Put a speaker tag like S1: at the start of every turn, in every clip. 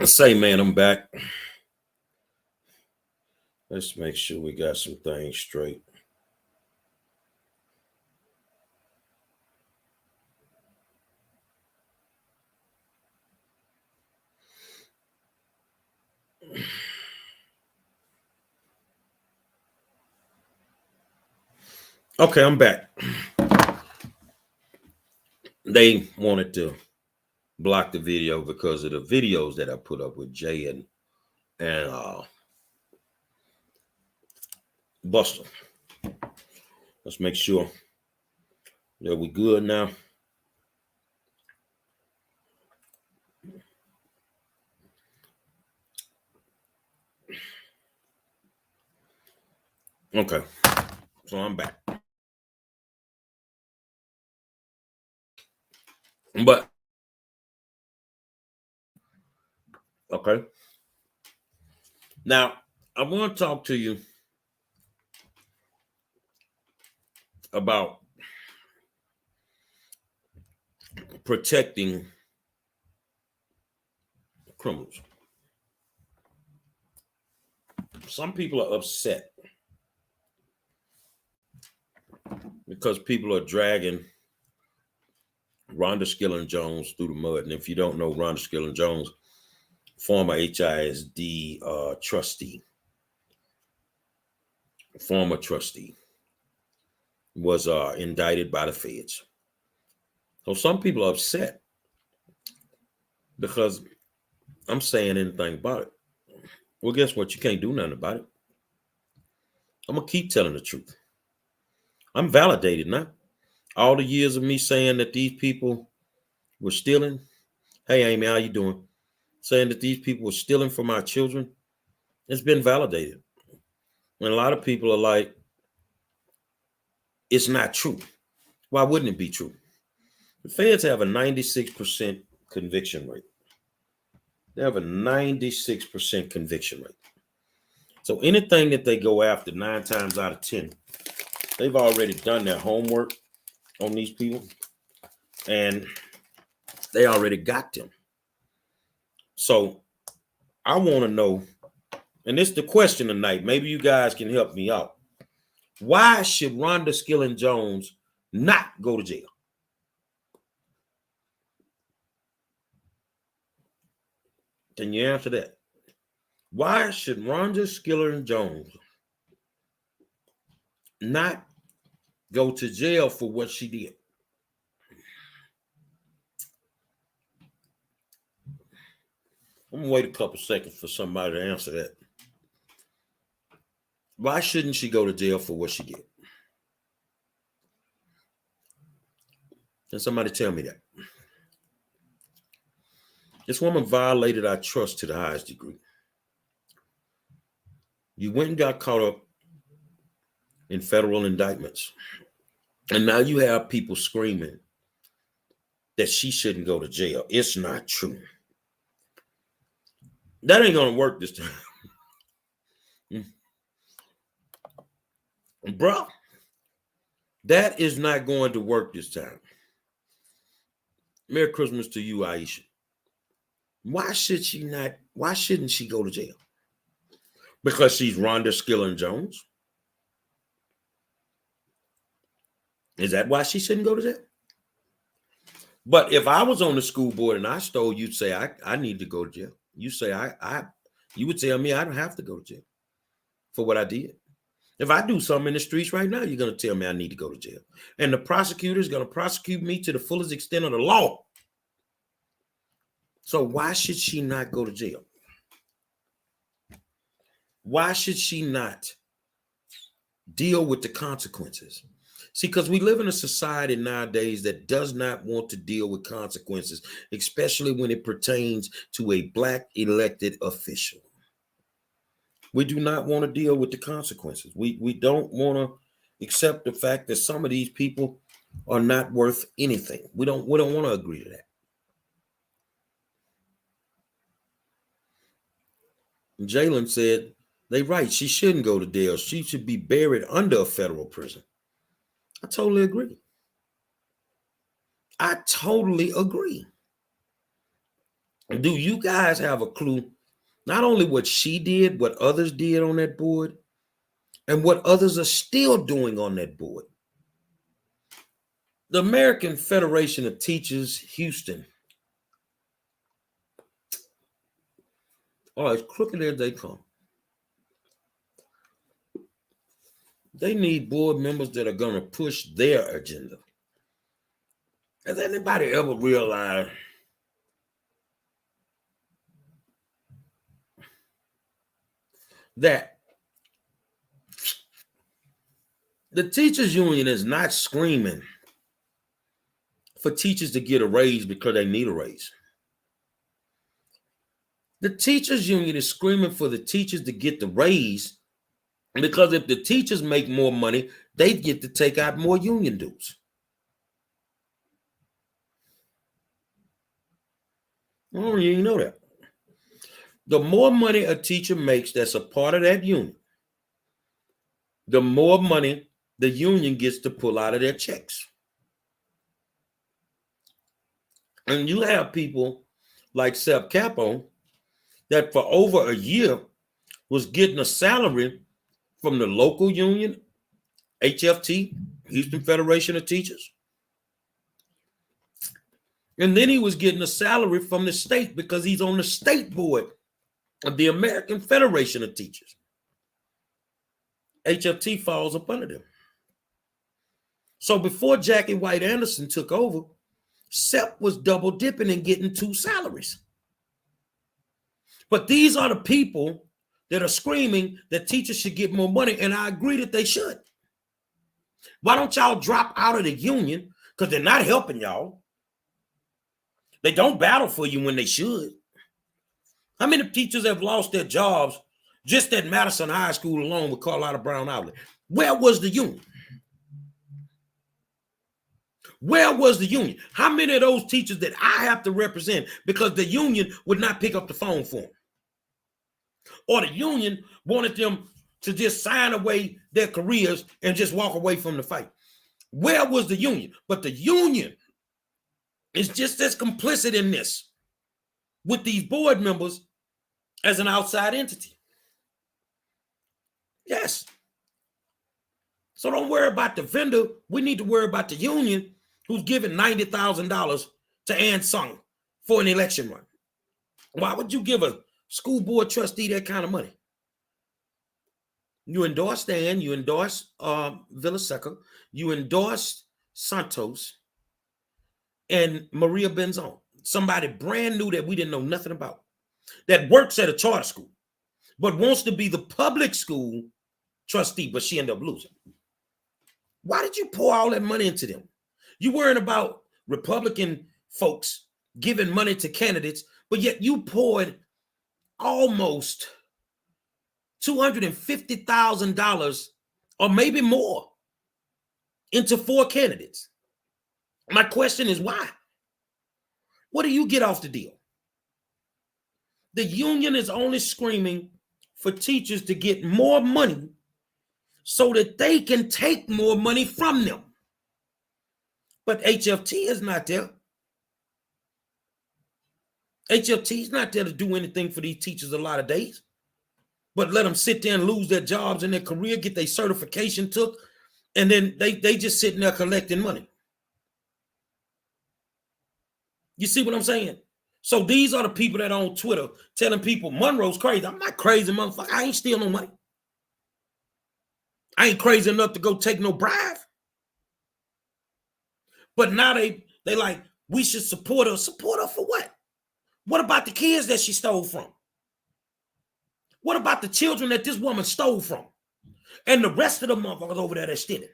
S1: Say, man, I'm back. Let's make sure we got some things straight. Okay, I'm back. They wanted to block the video because of the videos that I put up with Jay and Buster. Let's make sure that we good now. Okay, so I'm back. But okay, now I want to talk to you about protecting criminals. Some people are upset because people are dragging Rhonda Skilling Jones through the mud. And if you don't know Rhonda Skilling Jones, former HISD former trustee, was indicted by the feds. So some people are upset because I'm saying anything about it. Well, guess what? You can't do nothing about it. I'm going to keep telling the truth. I'm validated now. All the years of me saying that these people were stealing. Hey, Amy, how you doing? Saying that these people were stealing from our children. It's been validated. And a lot of people are like, it's not true. Why wouldn't it be true? The feds have a 96% conviction rate. They have a 96% conviction rate. So anything that they go after 9 times out of 10, they've already done their homework on these people and they already got them. So I want to know, and this is the question tonight. Maybe you guys can help me out. Why should Rhonda Skilling Jones not go to jail? Can you answer that? Why should Rhonda Skilling Jones not go to jail for what she did? I'm gonna wait a couple seconds for somebody to answer that. Why shouldn't she go to jail for what she did? Can somebody tell me that? This woman violated our trust to the highest degree. You went and got caught up in federal indictments. And now you have people screaming that she shouldn't go to jail. It's not true. That ain't going to work this time. Bro, that is not going to work this time. Merry Christmas to you, Aisha. Why shouldn't she go to jail? Because she's Rhonda Skilling Jones? Is that why she shouldn't go to jail? But if I was on the school board and I stole, you'd say I need to go to jail. You say you would tell me I don't have to go to jail for what I did. If I do something in the streets right now, you're going to tell me I need to go to jail. And the prosecutor is going to prosecute me to the fullest extent of the law. So why should she not go to jail? Why should she not deal with the consequences? See, because we live in a society nowadays that does not want to deal with consequences, especially when it pertains to a Black elected official. We do not want to deal with the consequences. We don't want to accept the fact that some of these people are not worth anything. We don't want to agree to that. Jalen said, they right, she shouldn't go to jail. She should be buried under a federal prison. I totally agree. I totally agree. Do you guys have a clue not only what she did, what others did on that board, and what others are still doing on that board? The American Federation of Teachers, Houston, as crooked as they come. They need board members that are going to push their agenda. Has anybody ever realized that the teachers union is not screaming for teachers to get a raise because they need a raise? The teachers union is screaming for the teachers to get the raise because if the teachers make more money, they get to take out more union dues. Oh, you know that. The more money a teacher makes that's a part of that union, the more money the union gets to pull out of their checks. And you have people like Chapelle that for over a year was getting a salary from the local union, HFT, Houston Federation of Teachers. And then he was getting a salary from the state because he's on the state board of the American Federation of Teachers. HFT falls up under them. So before Jackie White Anderson took over, Sepp was double dipping and getting 2 salaries. But these are the people that are screaming that teachers should get more money, and I agree that they should. Why don't y'all drop out of the union? Because they're not helping y'all. They don't battle for you when they should. How many teachers have lost their jobs just at Madison High School alone with Carlotta Brown Outlet? Where was the union? Where was the union? How many of those teachers that I have to represent because the union would not pick up the phone for them? Or the union wanted them to just sign away their careers and just walk away from the fight? Where was the union? But the union is just as complicit in this with these board members as an outside entity. Yes. So don't worry about the vendor. We need to worry about the union who's giving $90,000 to Ann Sung for an election run. Why would you give a school board trustee that kind of money? You endorsed Ann, you endorsed Villaseca, you endorsed Santos and Maria Benzon, somebody brand new that we didn't know nothing about, that works at a charter school, but wants to be the public school trustee, but she ended up losing. Why did you pour all that money into them? You worrying about Republican folks giving money to candidates, but yet you poured almost $250,000 or maybe more into 4 candidates. My question is why? What do you get off the deal? The union is only screaming for teachers to get more money so that they can take more money from them. But HFT is not there. HFT is not there to do anything for these teachers a lot of days, but let them sit there and lose their jobs and their career, get their certification took, and then they just sitting there collecting money. You see what I'm saying? So these are the people that are on Twitter telling people Monroe's crazy. I'm not crazy, motherfucker. I ain't stealing no money. I ain't crazy enough to go take no bribe. But now they like, we should support her. Support her for what? What about the kids that she stole from? What about the children that this woman stole from? And the rest of the motherfuckers over there that's stealing?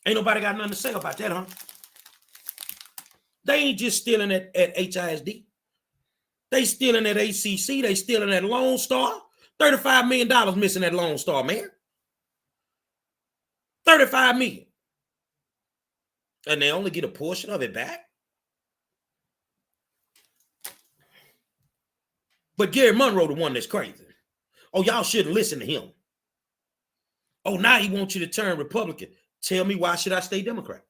S1: Ain't nobody got nothing to say about that, huh? They ain't just stealing at HISD. They stealing at ACC. They stealing at Lone Star. $35 million missing at Lone Star, man. $35 million. And they only get a portion of it back. But Gary Monroe, the one that's crazy. Oh, y'all shouldn't listen to him. Oh, now he wants you to turn Republican. Tell me, why should I stay Democrat?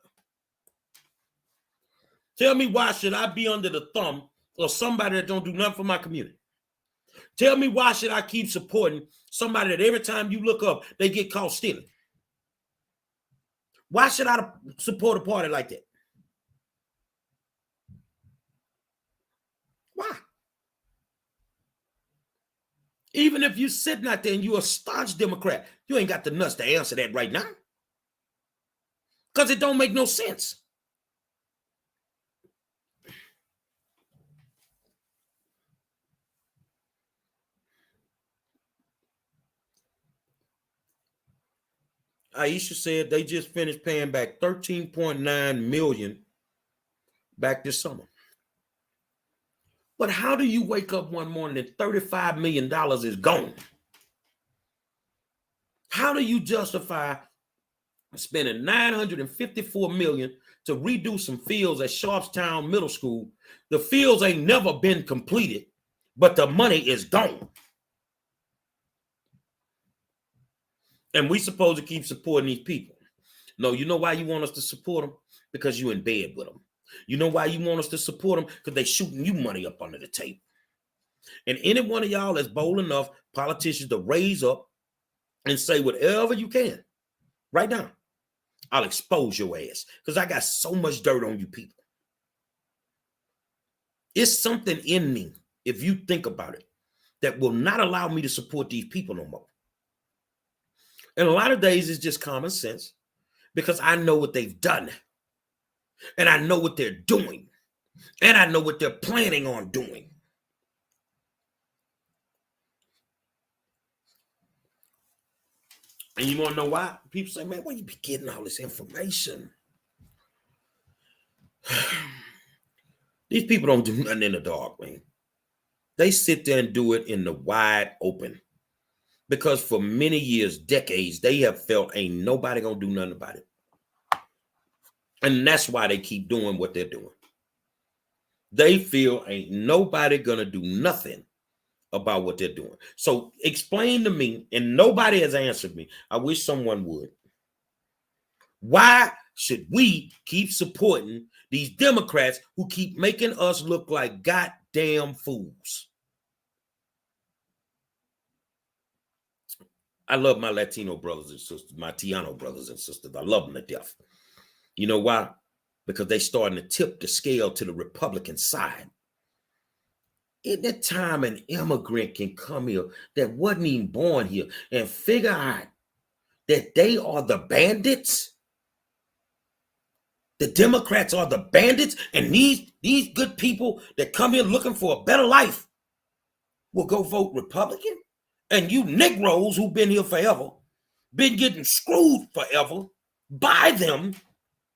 S1: Tell me, why should I be under the thumb or somebody that don't do nothing for my community. Tell me, why should I keep supporting somebody that every time you look up, they get caught stealing? Why should I support a party like that? Why? Even if you're sitting out there and you're a staunch Democrat, you ain't got the nuts to answer that right now. Because it don't make no sense. Aisha said they just finished paying back $13.9 million back this summer. But how do you wake up one morning and $35 million is gone? How do you justify spending $954 million to redo some fields at Sharpstown Middle School? The fields ain't never been completed, but the money is gone. And we supposed to keep supporting these people. No, you know why you want us to support them? Because you're in bed with them. You know why you want us to support them? Because they're shooting you money up under the table. And any one of y'all that's bold enough, politicians, to raise up and say whatever you can right now, I'll expose your ass because I got so much dirt on you people. It's something in me, if you think about it, that will not allow me to support these people no more. And a lot of days it's just common sense because I know what they've done. And I know what they're doing. And I know what they're planning on doing. And you want to know why? People say, man, where you be getting all this information? These people don't do nothing in the dark, man. They sit there and do it in the wide open. Because for many years, decades, they have felt ain't nobody gonna do nothing about it. And that's why they keep doing what they're doing. They feel ain't nobody gonna do nothing about what they're doing. So explain to me, and nobody has answered me. I wish someone would. Why should we keep supporting these Democrats who keep making us look like goddamn fools? I love my Latino brothers and sisters, my Tiano brothers and sisters. I love them to death. You know why? Because they starting to tip the scale to the Republican side. In that time, an immigrant can come here that wasn't even born here and figure out that they are the bandits. The Democrats are the bandits, and these good people that come here looking for a better life will go vote Republican. And you Negroes who've been here forever, been getting screwed forever by them,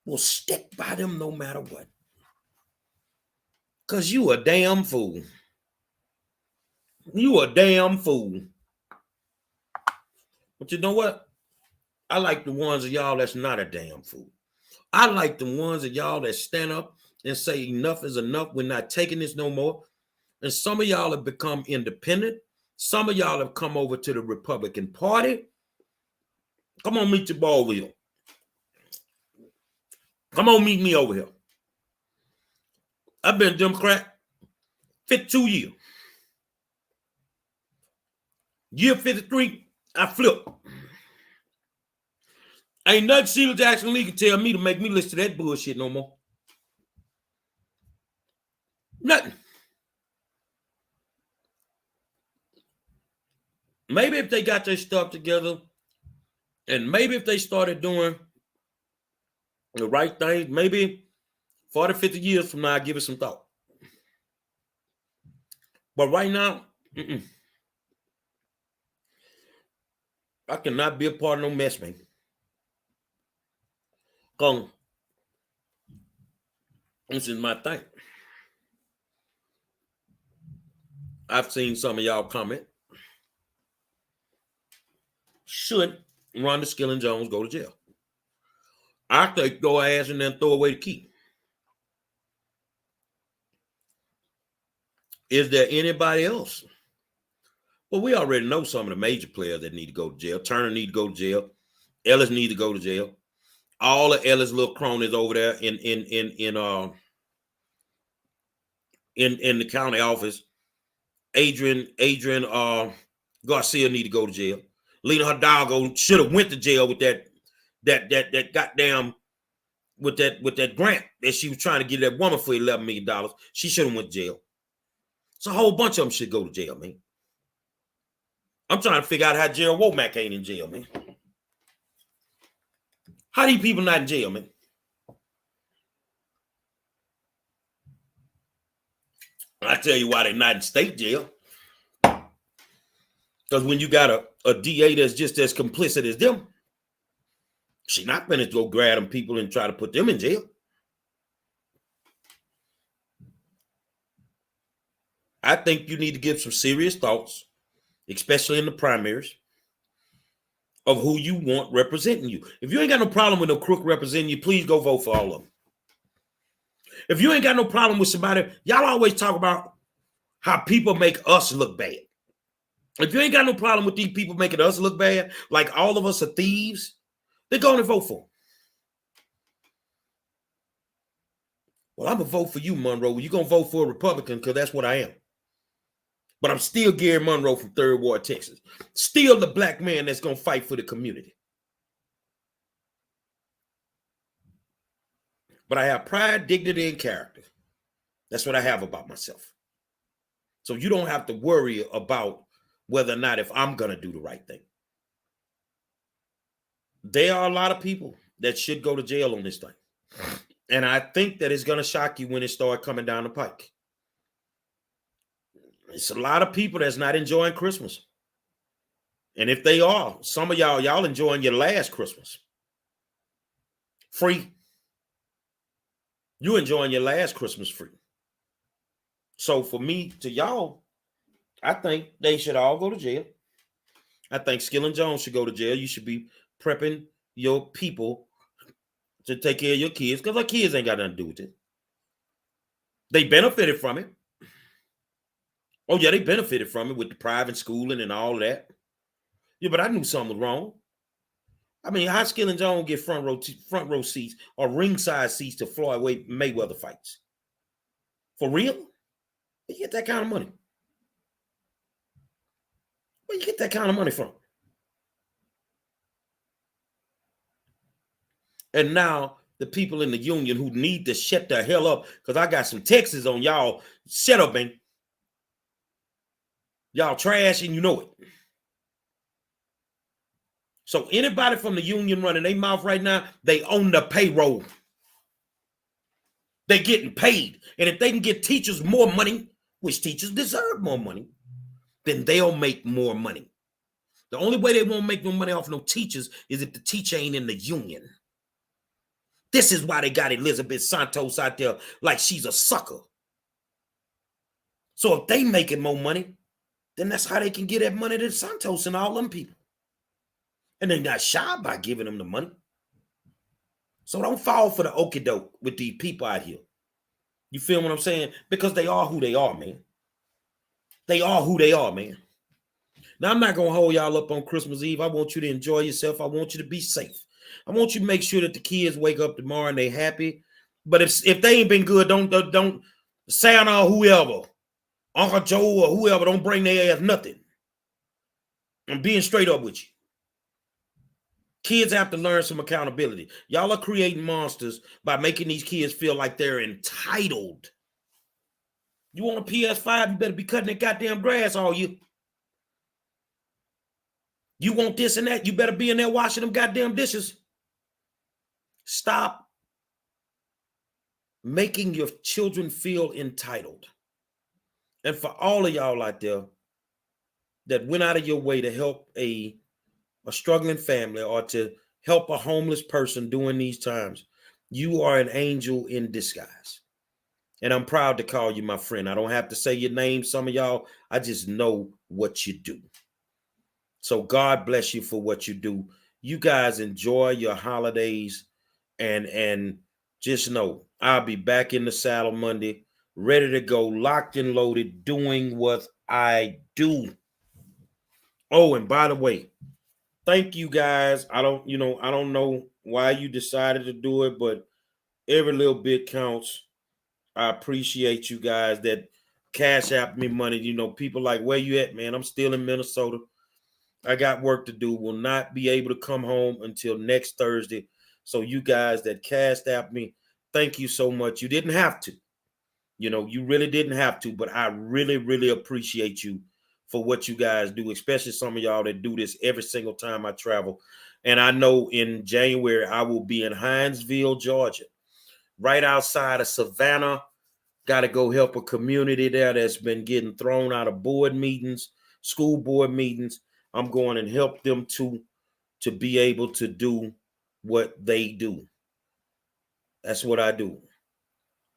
S1: will stick by them no matter what. Because you a damn fool. You a damn fool. But you know what? I like the ones of y'all that's not a damn fool. I like the ones of y'all that stand up and say enough is enough. We're not taking this no more. And some of y'all have become independent. Some of y'all have come over to the Republican Party. Come on, meet your ball wheel. Come on, meet me over here. I've been a Democrat 52 years. Year 53, I flipped. Ain't nothing Sheila Jackson Lee can tell me to make me listen to that bullshit no more. Nothing. Maybe if they got their stuff together, and maybe if they started doing the right thing, maybe 40, 50 years from now, I'll give it some thought. But right now, I cannot be a part of no mess, man. This is my thing. I've seen some of y'all comment. Should Rhonda Skilling Jones go to jail? I think go ass and then throw away the key. Is there anybody else? Well, we already know some of the major players that need to go to jail. Turner need to go to jail. Ellis need to go to jail. All of Ellis' little cronies over there in in the county office. Adrian Garcia need to go to jail. Lena Hidalgo should have went to jail with that goddamn with that grant that she was trying to get that woman for $11 million. She should have went to jail. So a whole bunch of them should go to jail, man. I'm trying to figure out how Gerald Womack ain't in jail, man. How these people not in jail, man? I tell you why they're not in state jail. Because when you got a DA that's just as complicit as them, she's not going to go grab them people and try to put them in jail. I think you need to give some serious thoughts, especially in the primaries, of who you want representing you. If you ain't got no problem with no crook representing you, please go vote for all of them. If you ain't got no problem with somebody, y'all always talk about how people make us look bad. If you ain't got no problem with these people making us look bad, like all of us are thieves, then go and vote for them. Well, I'm going to vote for you, Monroe. You're going to vote for a Republican because that's what I am. But I'm still Gary Monroe from 3rd Ward, Texas. Still the black man that's going to fight for the community. But I have pride, dignity, and character. That's what I have about myself. So you don't have to worry about whether or not if I'm going to do the right thing. There are a lot of people that should go to jail on this thing. And I think that it's going to shock you when it starts coming down the pike. It's a lot of people that's not enjoying Christmas. And if they are, some of y'all enjoying your last Christmas. Free. You enjoying your last Christmas free. So for me to y'all, I think they should all go to jail. I think Skillen Jones should go to jail. You should be prepping your people to take care of your kids because our kids ain't got nothing to do with it. They benefited from it. Oh, yeah, they benefited from it with the private schooling and all of that. Yeah, but I knew something was wrong. I mean, how Skillen Jones get front row seats or ringside seats to Floyd Mayweather fights? For real? Where you get that kind of money? Where you get that kind of money from? And now the people in the union who need to shut the hell up, because I got some texts on y'all. Shut up, man. Y'all trash and you know it. So anybody from the union running their mouth right now, they own the payroll. They're getting paid. And if they can get teachers more money, which teachers deserve more money, then they'll make more money. The only way they won't make no money off no teachers is if the teacher ain't in the union. This is why they got Elizabeth Santos out there like she's a sucker. So if they making more money, then that's how they can get that money to Santos and all them people. And they're not shy by giving them the money. So don't fall for the okie doke with these people out here. You feel what I'm saying? Because they are who they are, man. They are who they are, man. Now, I'm not going to hold y'all up on Christmas Eve. I want you to enjoy yourself. I want you to be safe. I want you to make sure that the kids wake up tomorrow and they happy. But if they ain't been good, don't Santa or whoever, Uncle Joe or whoever, don't bring their ass nothing. I'm being straight up with you. Kids have to learn some accountability. Y'all are creating monsters by making these kids feel like they're entitled. You want a PS5, you better be cutting that goddamn grass all year. You want this and that, you better be in there washing them goddamn dishes. Stop making your children feel entitled. And for all of y'all out there that went out of your way to help a struggling family or to help a homeless person during these times, you are an angel in disguise. And I'm proud to call you my friend. I don't have to say your name, some of y'all. I just know what you do. So God bless you for what you do. You guys enjoy your holidays and just know I'll be back in the saddle Monday, ready to go, locked and loaded, doing what I do. Oh, and by the way, thank you guys. I don't know why you decided to do it, but every little bit counts. I appreciate you guys that cash app me money. You know, people like, where you at, man? I'm still in Minnesota. I got work to do. Will not be able to come home until next Thursday. So you guys that cashed app me, thank you so much. You didn't have to. You know, you really didn't have to, but I really, really appreciate you for what you guys do, especially some of y'all that do this every single time I travel. And I know in January, I will be in Hinesville, Georgia, right outside of Savannah. Got to go help a community there that's been getting thrown out of board meetings, school board meetings. I'm going and help them to be able to do what they do. That's what I do.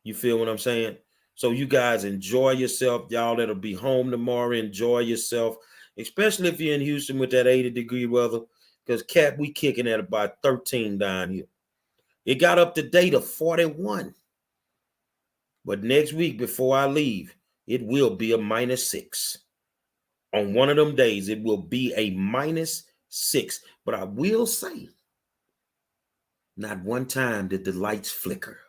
S1: You feel what I'm saying? So you guys enjoy yourself. Y'all that'll be home tomorrow, enjoy yourself, especially if you're in Houston with that 80-degree weather. Because Cat, we kicking at about 13 down here. It got up to date of 41. But next week, before I leave, it will be a -6. On one of them days, it will be a -6. But I will say, not one time did the lights flicker.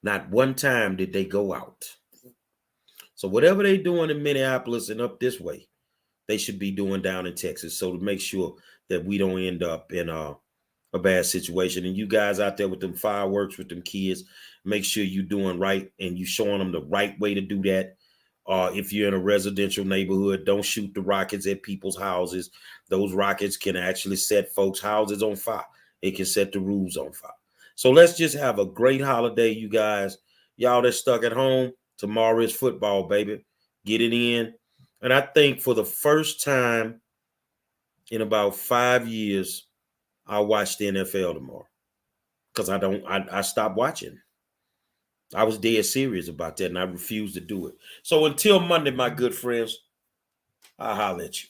S1: Not one time did they go out. So whatever they're doing in Minneapolis and up this way, they should be doing down in Texas. So to make sure that we don't end up in a bad situation. And you guys out there with them fireworks with them kids, make sure you're doing right and you showing them the right way to do that. If you're in a residential neighborhood, don't shoot the rockets at people's houses. Those rockets can actually set folks' houses on fire. It can set the roofs on fire. So let's just have a great holiday, you guys. Y'all that's stuck at home, tomorrow is football, baby. Get it in. And I think for the first time in about 5 years, I'll watch the NFL tomorrow. Because I stopped watching. I was dead serious about that, and I refused to do it. So until Monday, my good friends, I'll holler at you.